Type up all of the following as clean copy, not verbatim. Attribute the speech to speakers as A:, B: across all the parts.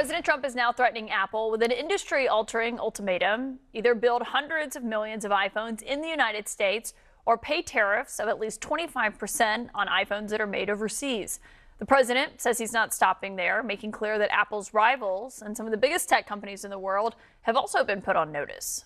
A: President Trump is now threatening Apple with an industry-altering ultimatum: either build hundreds of millions of iPhones in the United States or pay tariffs of at least 25% on iPhones that are made overseas. The president says he's not stopping there, making clear that Apple's rivals and some of the biggest tech companies in the world have also been put on notice.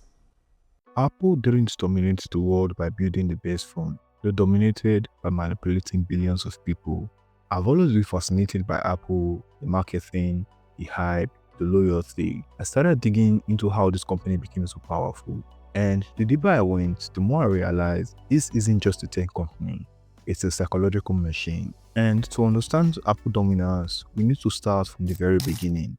B: Apple didn't dominate the world by building the best phone. They dominated by manipulating billions of people. I've always been fascinated by Apple, the marketing, the hype, the loyalty. I started digging into how this company became so powerful. And the deeper I went, the more I realized this isn't just a tech company, it's a psychological machine. And to understand Apple dominance, we need to start from the very beginning.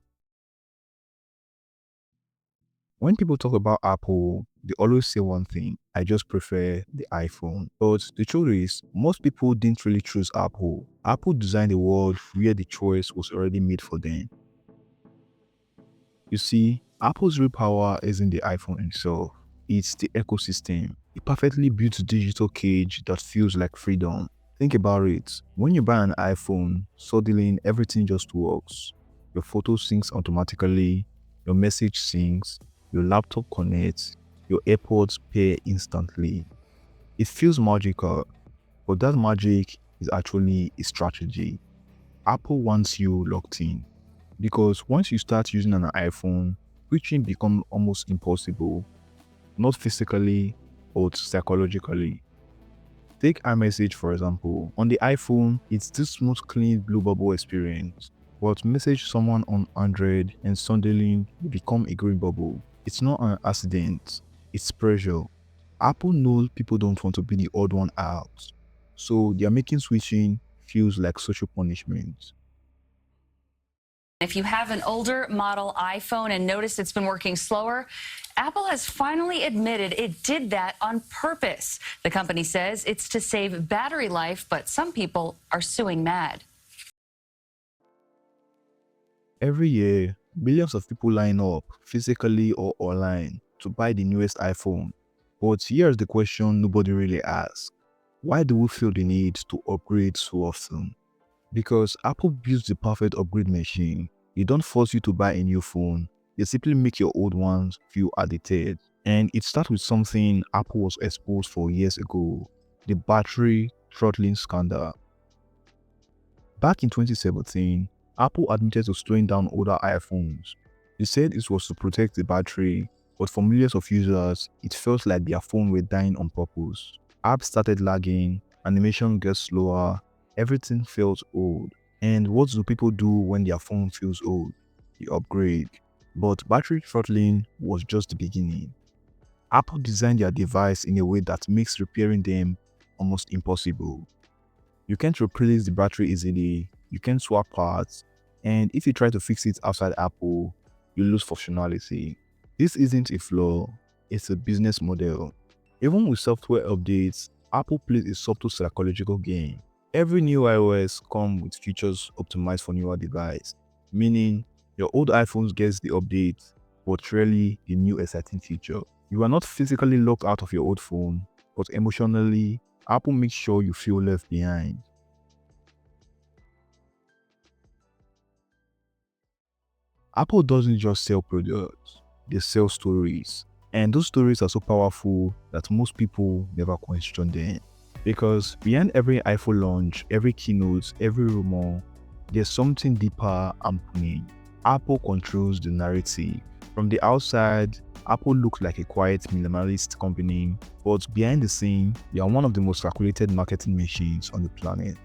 B: When people talk about Apple, they always say one thing: I just prefer the iPhone. But the truth is, most people didn't really choose Apple. Apple designed a world where the choice was already made for them. You see, Apple's real power isn't the iPhone itself, it's the ecosystem. A perfectly built digital cage that feels like freedom. Think about it. When you buy an iPhone, suddenly everything just works. Your photo syncs automatically, your message syncs, your laptop connects, your AirPods pair instantly. It feels magical, but that magic is actually a strategy. Apple wants you locked in, because once you start using an iPhone, switching becomes almost impossible, not physically, but psychologically. Take iMessage for example. On the iPhone, it's this smooth, clean blue bubble experience. But message someone on Android and suddenly you become a green bubble. It's not an accident, it's pressure. Apple knows people don't want to be the odd one out, so they are making switching feels like social punishment.
C: If you have an older model iPhone and noticed it's been working slower, Apple has finally admitted it did that on purpose. The company says it's to save battery life, but some people are suing Mad.
B: Every year, millions of people line up, physically or online, to buy the newest iPhone. But here's the question nobody really asks: why do we feel the need to upgrade so often? Because Apple builds the perfect upgrade machine. They don't force you to buy a new phone, they simply make your old ones feel outdated. And it starts with something Apple was exposed for years ago: the battery throttling scandal. Back in 2017, Apple admitted to slowing down older iPhones. They said it was to protect the battery, but for millions of users, it felt like their phone were dying on purpose. Apps started lagging, animation gets slower, everything felt old. And what do people do when their phone feels old? They upgrade. But battery throttling was just the beginning. Apple designed their device in a way that makes repairing them almost impossible. You can't replace the battery easily, you can't swap parts, and if you try to fix it outside Apple, you lose functionality. This isn't a flaw, it's a business model. Even with software updates, Apple plays a subtle psychological game. Every new iOS comes with features optimized for newer devices, meaning your old iPhones gets the update, but rarely the new exciting feature. You are not physically locked out of your old phone, but emotionally, Apple makes sure you feel left behind. Apple doesn't just sell products, they sell stories. And those stories are so powerful that most people never question them. Because behind every iPhone launch, every keynote, every rumor, there's something deeper happening. Apple controls the narrative. From the outside, Apple looks like a quiet minimalist company, but behind the scene, they are one of the most calculated marketing machines on the planet.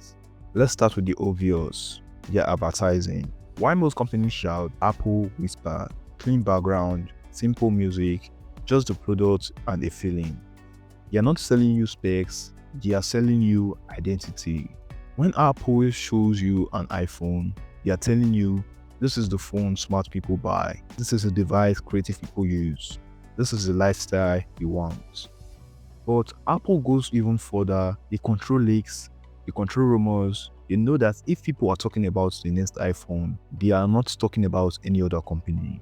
B: Let's start with the obvious: their advertising. Why most companies shout, Apple whisper: clean background, simple music, just the product and a feeling. They are not selling you specs, they are selling you identity. When Apple shows you an iPhone, they are telling you, this is the phone smart people buy. This is a device creative people use. This is the lifestyle you want. But Apple goes even further. They control leaks, they control rumors. They know that if people are talking about the next iPhone, they are not talking about any other company.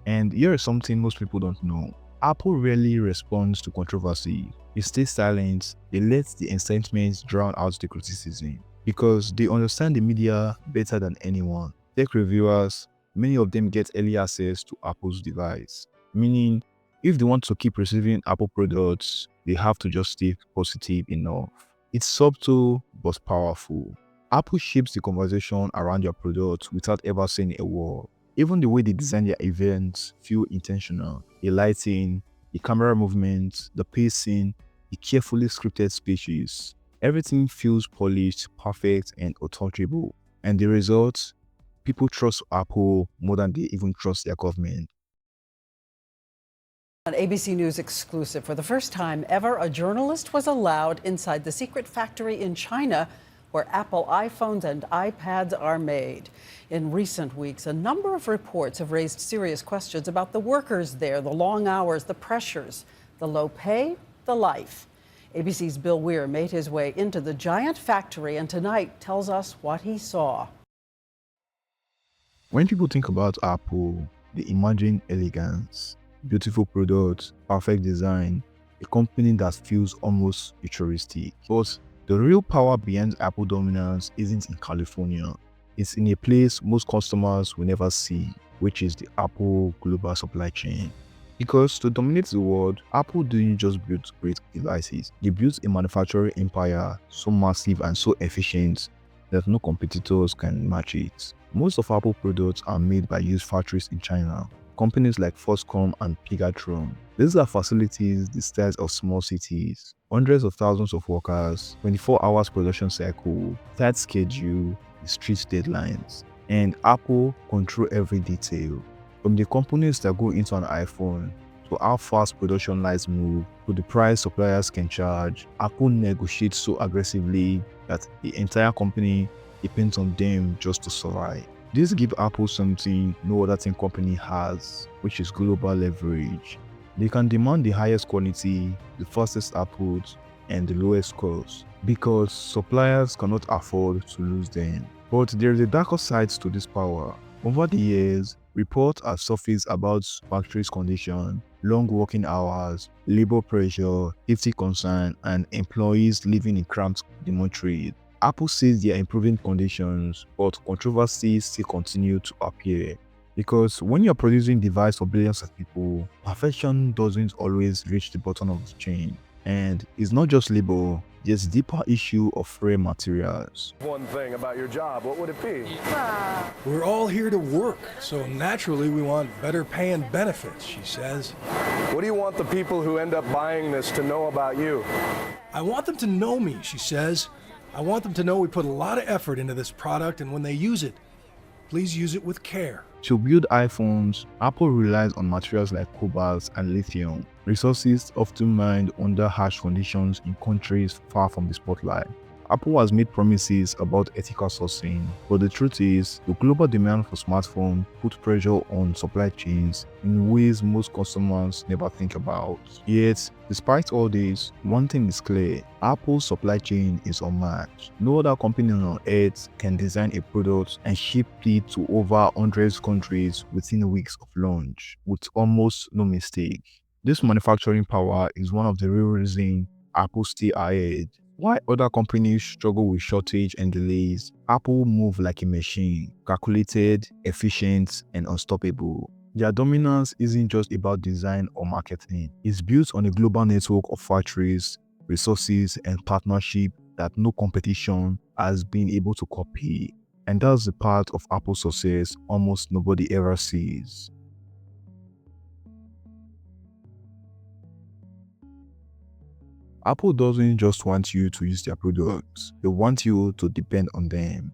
B: And here is something most people don't know. Apple rarely responds to controversy. They stay silent, they let the excitement drown out the criticism, because they understand the media better than anyone. Tech reviewers, many of them get early access to Apple's device. Meaning, if they want to keep receiving Apple products, they have to just stay positive enough. It's subtle but powerful. Apple shapes the conversation around their products without ever saying a word. Even the way they design their events feel intentional. The lighting, the camera movements, the pacing, the carefully scripted speeches. Everything feels polished, perfect, and untouchable. And the result? People trust Apple more than they even trust their government.
D: An ABC News exclusive. For the first time ever, a journalist was allowed inside the secret factory in China where Apple iPhones and iPads are made. In recent weeks, a number of reports have raised serious questions about the workers there, the long hours, the pressures, the low pay, the life. ABC's Bill Weir made his way into the giant factory and tonight tells us what he saw.
B: When people think about Apple, they imagine elegance, beautiful products, perfect design, a company that feels almost futuristic. But the real power behind Apple dominance isn't in California. It's in a place most customers will never see, which is the Apple global supply chain. Because to dominate the world, Apple didn't just build great devices. They built a manufacturing empire so massive and so efficient that no competitors can match it. Most of Apple products are made by used factories in China. Companies like Foxconn and Pegatron. These are facilities the size of small cities. Hundreds of thousands of workers, 24 hours production cycle, tight schedule, strict deadlines. And Apple control every detail. From the components that go into an iPhone, to how fast production lines move, to the price suppliers can charge, Apple negotiates so aggressively that the entire company depends on them just to survive. This gives Apple something no other tech company has, which is global leverage. They can demand the highest quality, the fastest output, and the lowest cost, because suppliers cannot afford to lose them. But there is a darker side to this power. Over the years, reports have surfaced about factories' condition, long working hours, labor pressure, safety concern, and employees living in cramped dormitories. Apple says they are improving conditions, but controversies still continue to appear. Because when you're producing devices for billions of people, perfection doesn't always reach the bottom of the chain. And it's not just labor, there's a deeper issue of rare materials.
E: One thing about your job, what would it be?
F: We're all here to work, so naturally we want better pay and benefits, she says.
E: What do you want the people who end up buying this to know about you?
F: I want them to know me, she says. I want them to know we put a lot of effort into this product, and when they use it, please use it with care.
B: To build iPhones, Apple relies on materials like cobalt and lithium, resources often mined under harsh conditions in countries far from the spotlight. Apple has made promises about ethical sourcing, but the truth is, the global demand for smartphones puts pressure on supply chains in ways most customers never think about. Yet, despite all this, one thing is clear: Apple's supply chain is unmatched. No other company on earth can design a product and ship it to over 100 countries within weeks of launch, with almost no mistake. This manufacturing power is one of the real reasons Apple stays ahead. While other companies struggle with shortage and delays, Apple moves like a machine, calculated, efficient, and unstoppable. Their dominance isn't just about design or marketing. It's built on a global network of factories, resources, and partnership that no competition has been able to copy. And that's the part of Apple's success almost nobody ever sees. Apple doesn't just want you to use their products, they want you to depend on them.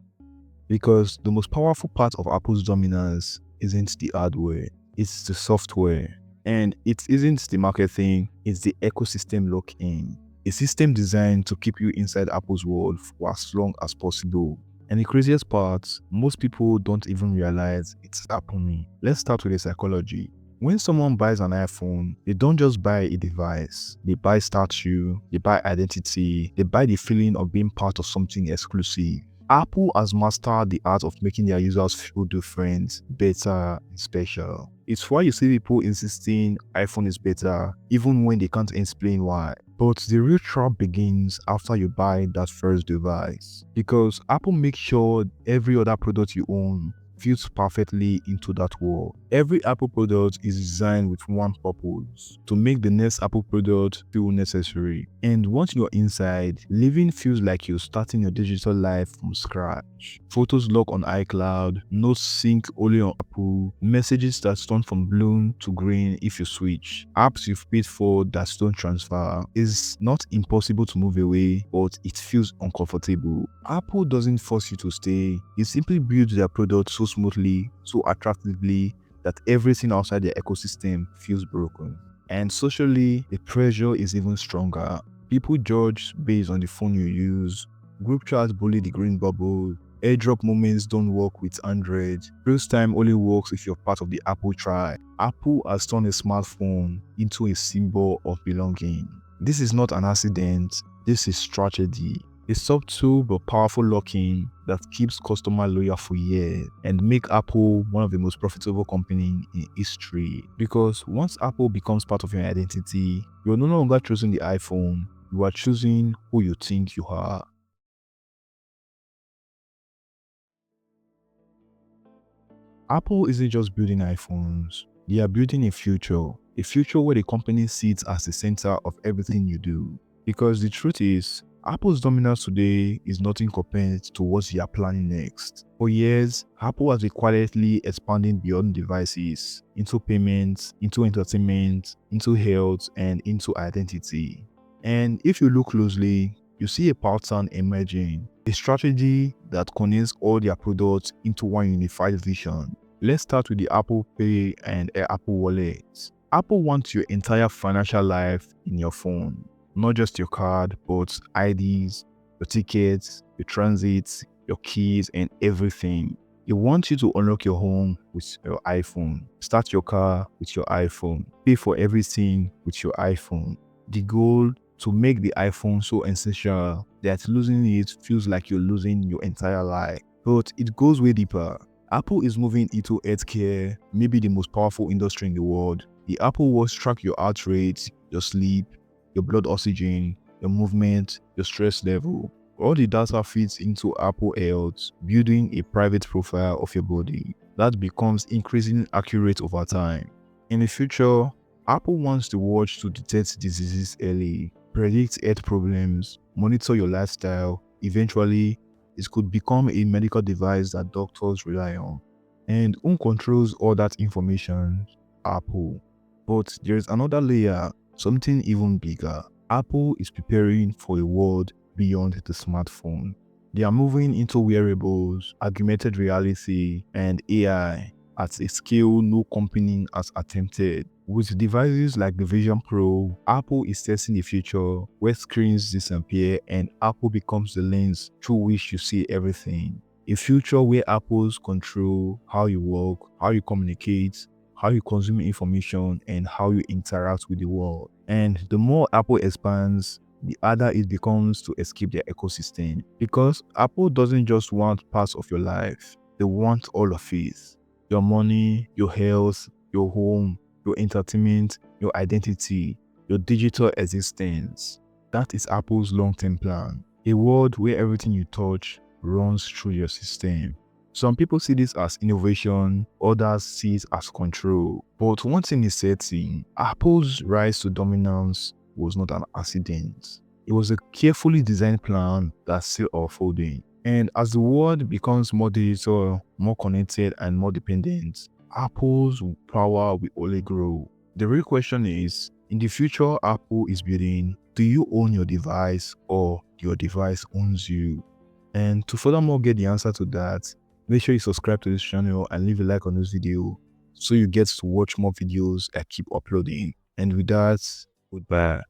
B: Because the most powerful part of Apple's dominance isn't the hardware, it's the software. And it isn't the marketing, it's the ecosystem lock-in. A system designed to keep you inside Apple's world for as long as possible. And the craziest part, most people don't even realize it's happening. Let's start with the psychology. When someone buys an iPhone, they don't just buy a device. They buy stature, they buy identity, they buy the feeling of being part of something exclusive. Apple has mastered the art of making their users feel different, better, and special. It's why you see people insisting iPhone is better, even when they can't explain why. But the real trap begins after you buy that first device. Because Apple makes sure every other product you own, fits perfectly into that world. Every Apple product is designed with one purpose: to make the next Apple product feel necessary. And once you're inside, living feels like you're starting your digital life from scratch. Photos lock on iCloud, notes sync only on Apple, messages that turn from blue to green if you switch, apps you've paid for that don't transfer. It's not impossible to move away, but it feels uncomfortable. Apple doesn't force you to stay, it simply builds their product so smoothly, so attractively, that everything outside their ecosystem feels broken. And socially, the pressure is even stronger. People judge based on the phone you use, group chats bully the green bubble, airdrop moments don't work with Android, FaceTime only works if you're part of the Apple tribe. Apple has turned a smartphone into a symbol of belonging. This is not an accident, this is strategy. A subtle but powerful lock-in that keeps customer loyal for years and make Apple one of the most profitable companies in history. Because once Apple becomes part of your identity, you're no longer choosing the iPhone, you are choosing who you think you are. Apple isn't just building iPhones, they are building a future where the company sits as the center of everything you do. Because the truth is, Apple's dominance today is nothing compared to what they are planning next. For years, Apple has been quietly expanding beyond devices, into payments, into entertainment, into health, and into identity. And if you look closely, you see a pattern emerging, a strategy that connects all their products into one unified vision. Let's start with the Apple Pay and Apple Wallet. Apple wants your entire financial life in your phone. Not just your card, but IDs, your tickets, your transits, your keys, and everything. It wants you to unlock your home with your iPhone, start your car with your iPhone, pay for everything with your iPhone. The goal: to make the iPhone so essential that losing it feels like you're losing your entire life. But it goes way deeper. Apple is moving into healthcare, maybe the most powerful industry in the world. The Apple Watch tracks your heart rate, your sleep, your blood oxygen, your movement, your stress level. All the data feeds into Apple Health, building a private profile of your body that becomes increasingly accurate over time. In the future, Apple wants the watch to detect diseases early, predict health problems, monitor your lifestyle. Eventually, it could become a medical device that doctors rely on. And who controls all that information? Apple. But there is another layer, something even bigger. Apple is preparing for a world beyond the smartphone. They are moving into wearables, augmented reality, and AI at a scale no company has attempted. With devices like the Vision Pro, Apple is testing a future where screens disappear and Apple becomes the lens through which you see everything. A future where Apples control how you work, how you communicate, how you consume information, and how you interact with the world. And the more Apple expands, the harder it becomes to escape their ecosystem. Because Apple doesn't just want parts of your life, they want all of it. Your money, your health, your home, your entertainment, your identity, your digital existence. That is Apple's long-term plan. A world where everything you touch runs through your system. Some people see this as innovation, others see it as control. But one thing is certain, Apple's rise to dominance was not an accident. It was a carefully designed plan that's still unfolding. And as the world becomes more digital, more connected, and more dependent, Apple's power will only grow. The real question is, in the future Apple is building, do you own your device or your device owns you? And to furthermore get the answer to that, make sure you subscribe to this channel and leave a like on this video so you get to watch more videos I keep uploading. And with that, goodbye.